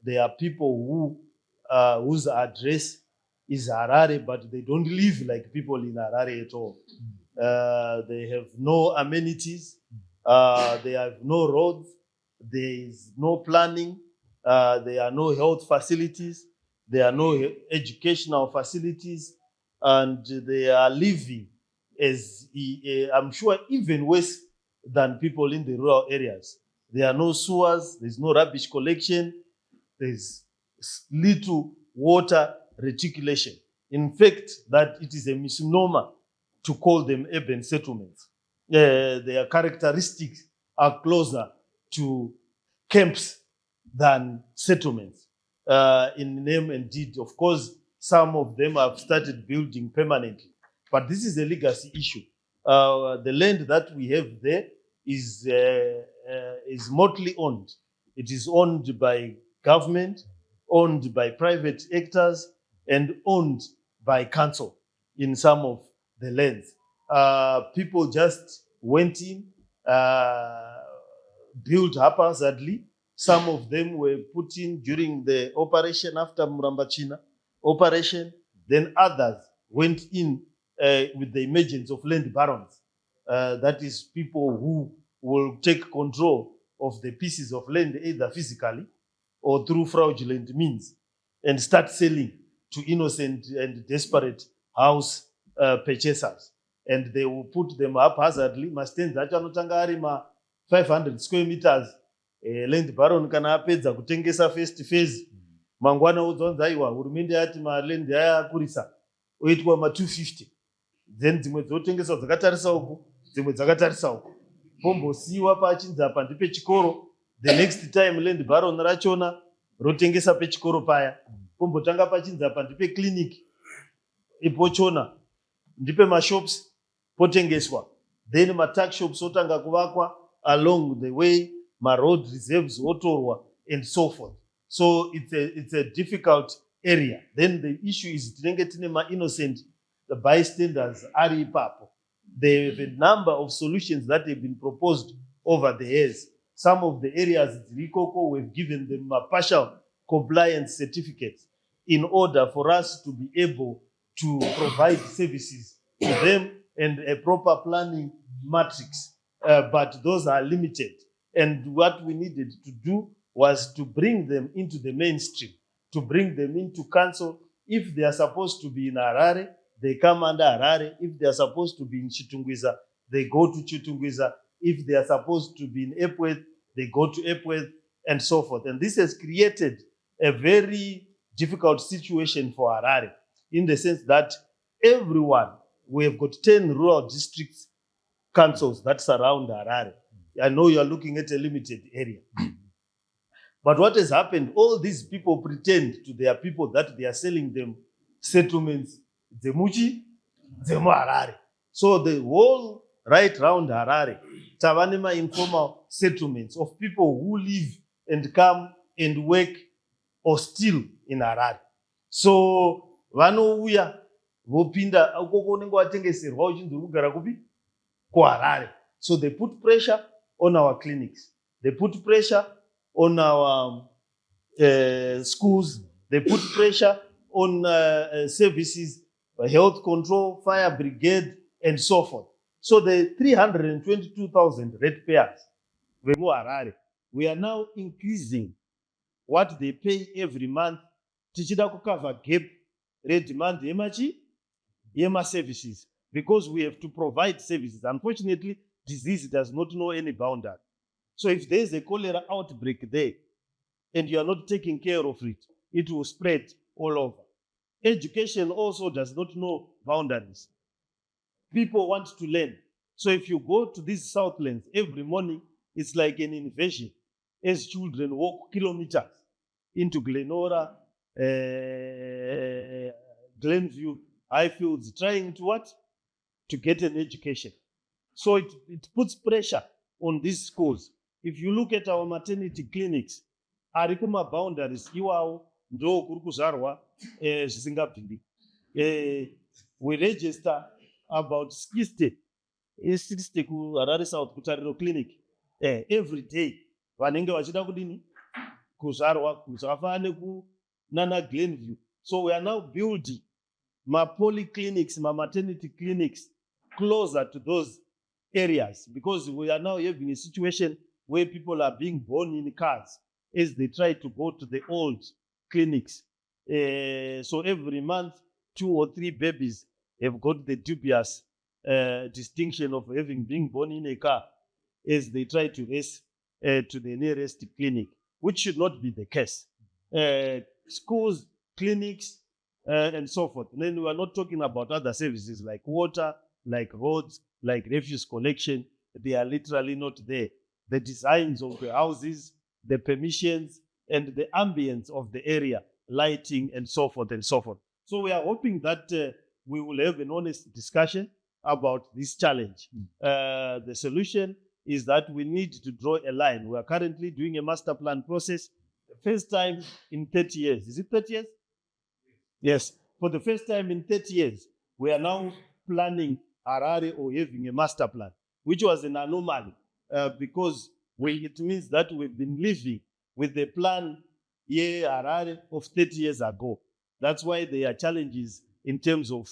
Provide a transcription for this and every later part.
there are people who whose address is Harare, but they don't live like people in Harare at all. They have no amenities. They have no roads. There is no planning. There are no health facilities. There are no educational facilities. And they are living as, I'm sure, even worse than people in the rural areas. There are no sewers. There's no rubbish collection. There's little water reticulation. In fact, that it is a misnomer to call them urban settlements. Their characteristics are closer to camps than settlements in name and deed. Of course, some of them have started building permanently, but this is a legacy issue. The land that we have there is mostly owned. It is owned by government, owned by private actors, and owned by council in some of the lands. People just went in, built haphazardly. Some of them were put in during the operation after Murambachina operation. Then others went in with the emergence of land barons. That is people who will take control of the pieces of land either physically or through fraudulent means and start selling to innocent and desperate house purchasers. And they will put them haphazardly. Mastenzi acho anotanga ari ma 500 square meters. Land baron kana apedza kutengesa first phase. Mangwana udzonza aiwa hurumende yati maland aya akurisa oitwa ma 250. Then dzimwe dzotengeswa dzakatarisa uku, dzimwe dzakatarisa uku. Pombosiwa pachinzi apa ndipe chikoro. The next time land baron rachona rotengesa pechikoro paya. Pombotanga pachinzi apa ndipe clinic. Ipochona ndipe mashops potengeswa. Then matax shops otanga kuvakwa along the way, road reserves otorwa and so forth. So it's a difficult area. Then the issue is tinenge tine ma innocent the bystanders ari ipapo. There have a number of solutions that have been proposed over the years. Some of the areas Rikoko we've given them a partial compliance certificates in order for us to be able to provide services to them and a proper planning matrix. But those are limited. And what we needed to do was to bring them into the mainstream, to bring them into council. If they are supposed to be in Harare, they come under Harare. If they are supposed to be in Chitungwiza, they go to Chitungwiza. If they are supposed to be in Epworth, they go to Epworth, and so forth. And this has created a very difficult situation for Harare, in the sense that everyone, we have got 10 rural districts councils that surround Harare. I know you are looking at a limited area. But what has happened, all these people pretend to their people that they are selling them settlements, Zemuchi, Zemu Harare. So the whole right round Harare, Tavanema informal settlements of people who live and come and work or still in Harare. So vanouya vopinda ukoko unenge watengeserwa uchinzi kugara kupi kuHarare. So they put pressure on our clinics. They put pressure on our schools. They put pressure on services, health control, fire brigade, and so forth. So the 322,000 ratepayers, vemu Harare, we are now increasing what they pay every month. Tichida kukava gap redemand yema services, because we have to provide services. Unfortunately, disease does not know any boundary. So if there is a cholera outbreak there and you are not taking care of it, it will spread all over. Education also does not know boundaries. People want to learn. So if you go to these southlands every morning, it's like an invasion as children walk kilometers into Glenora, Glenview, Highfields, trying to what? To get an education. So it puts pressure on these schools. If you look at our maternity clinics, arikuma boundaries, iwawo ndo kuri kuzvarwa zvisingabviri. We register about 60 ku Harare South Kutariro Clinic every day. Vanenge vachida kudini kuzvarwa zvakafanana nekunana Glenview. So we are now building polyclinics, maternity clinics closer to those areas, because we are now having a situation where people are being born in cars as they try to go to the old clinics. So every month, 2 or 3 babies have got the dubious distinction of having been born in a car as they try to race to the nearest clinic, which should not be the case. Schools, clinics, and so forth. And then we are not talking about other services like water, like roads, like refuse collection. They are literally not there. The designs of the houses, the permissions, and the ambience of the area, lighting, and so forth and so forth. So we are hoping that we will have an honest discussion about this challenge. The solution is that we need to draw a line. We are currently doing a master plan process, the first time in 30 years. Is it 30 years? Yes. For the first time in 30 years, we are now planning Harare or having a master plan, which was an anomaly because it means that we've been living with the plan Harare of 30 years ago. That's why there are challenges in terms of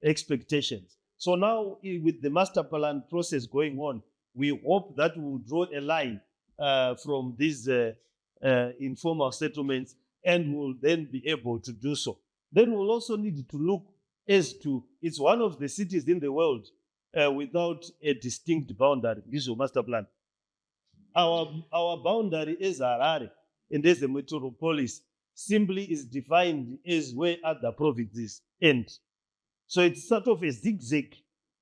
expectations. So now with the master plan process going on, we hope that we'll draw a line from these informal settlements and will then be able to do so. Then we'll also need to look as to, it's one of the cities in the world without a distinct boundary, visual master plan. Our boundary is Harare and as a metropolis simply is defined as where other provinces end. So it's sort of a zigzag,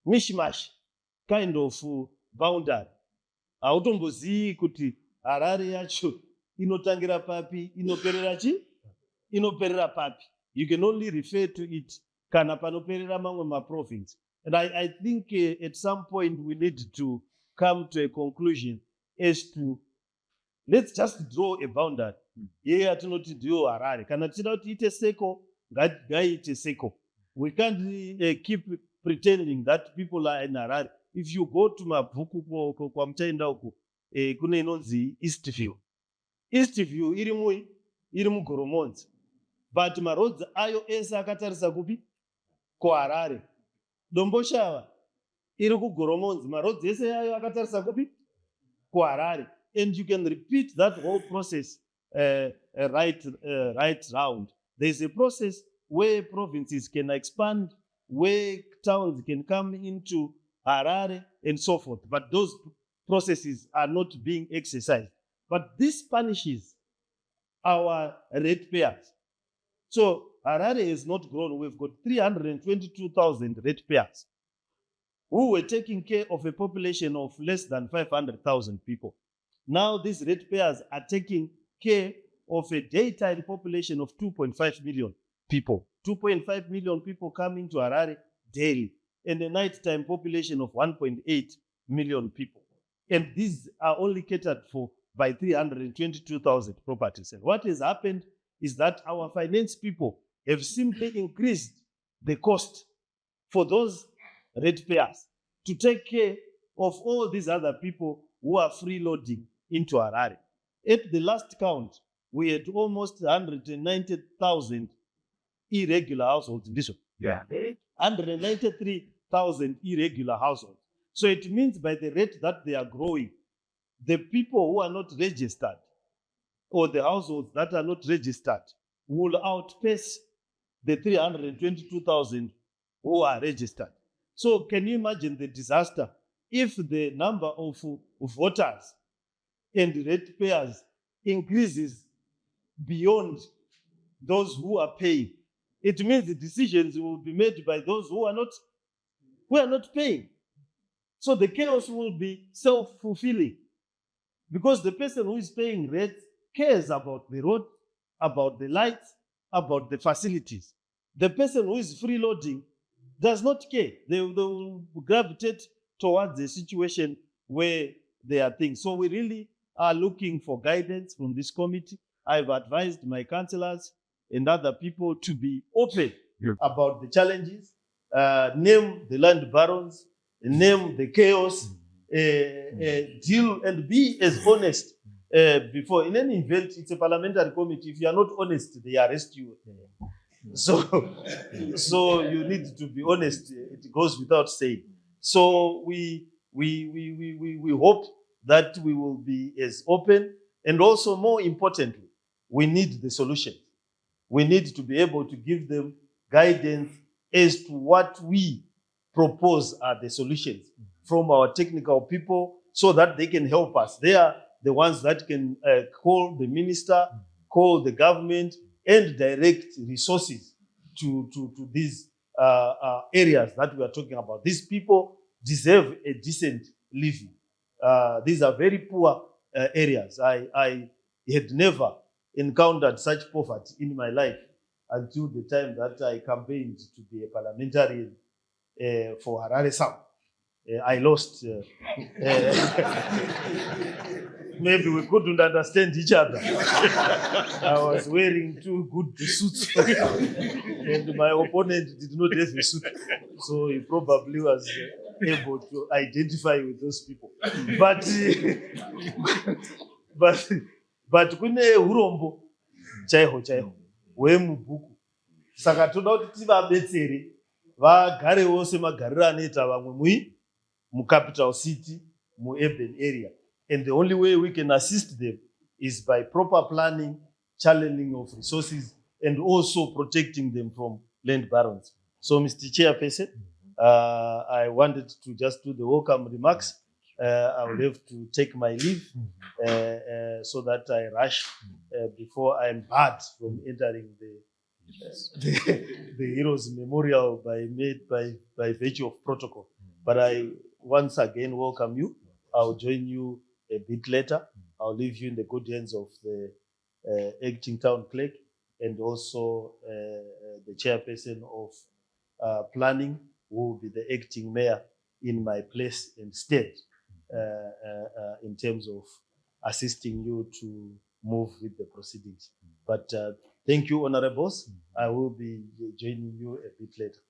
mishmash kind of boundary. Hautombozii kuti Harare yacho inotangira papi, inoperera papi. You can only refer to it kana panoperera mamwe maprovince. And I think at some point we need to come to a conclusion as to, let's just draw a boundary. Here tinoti ndiyo Harare. Kana tichida kuti ite seko, ngaiite seko. We can't keep pretending that people are in Harare. If you go to mabhuku kwa mchaenda uku, kune inonzi Eastview. Eastview iri mugoromonzi. But maroads ayo esa akatarisa kupi? Kwa Harare. Domboshava iri kugoromonzi. Maroads ese ayo akatarisa kupi? Kwa Harare. And you can repeat that whole process right round. There's a process where provinces can expand, where towns can come into Harare, and so forth. But those processes are not being exercised. But this punishes our ratepayers. So Harare has not grown. We've got 322,000 ratepayers who were taking care of a population of less than 500,000 people. Now these ratepayers are taking care of a daytime population of 2.5 million people. 2.5 million people coming to Harare daily, and a nighttime population of 1.8 million people. And these are only catered for by 322,000 properties. And what has happened is that our finance people have simply increased the cost for those ratepayers to take care of all these other people who are freeloading into Harare. At the last count, we had almost 190,000 irregular households in this one. Yeah. 193,000 irregular households. So it means by the rate that they are growing, the people who are not registered or the households that are not registered will outpace the 322,000 who are registered. So can you imagine the disaster if the number of voters and ratepayers increases beyond those who are paying? It means the decisions will be made by those who are not paying. So the chaos will be self-fulfilling because the person who is paying rent cares about the road, about the lights, about the facilities. The person who is freeloading does not care. They will gravitate towards a situation where there are things. So we really are looking for guidance from this committee. I've advised my councillors and other people to be open about the challenges, name the land barons, name the chaos, deal and be as honest before. In any event, it's a parliamentary committee. If you are not honest, they arrest you. So you need to be honest. It goes without saying. So we hope that we will be as open, and also more importantly, we need the solution. We need to be able to give them guidance as to what we propose are the solutions from our technical people, so that they can help us. They are the ones that can call the minister, call the government, and direct resources to these areas that we are talking about. These people deserve a decent living. These are very poor areas. I had never encountered such poverty in my life until the time that I campaigned to be a parliamentarian for Harare South. I lost. Maybe we couldn't understand each other. I was wearing 2 good suits, and my opponent did not have a suit, so he probably was able to identify with those people. But kune urombo chaiho hwemubhuku. Saka toda kuti tivabetsere vagarewo semagariro anoita vamwe mucapital city, mu-urban area. And the only way we can assist them is by proper planning, channeling of resources, and also protecting them from land barons. So, Mr. Chairperson, I wanted to just do the welcome remarks. I will have to take my leave so that I rush before I am barred from entering the Heroes Memorial by virtue of protocol. But I once again welcome you. I'll join you a bit later. I'll leave you in the good hands of the acting town clerk, and also the chairperson of planning, who will be the acting mayor in my place and stead in terms of assisting you to move with the proceedings. But thank you, honorables. I will be joining you a bit later.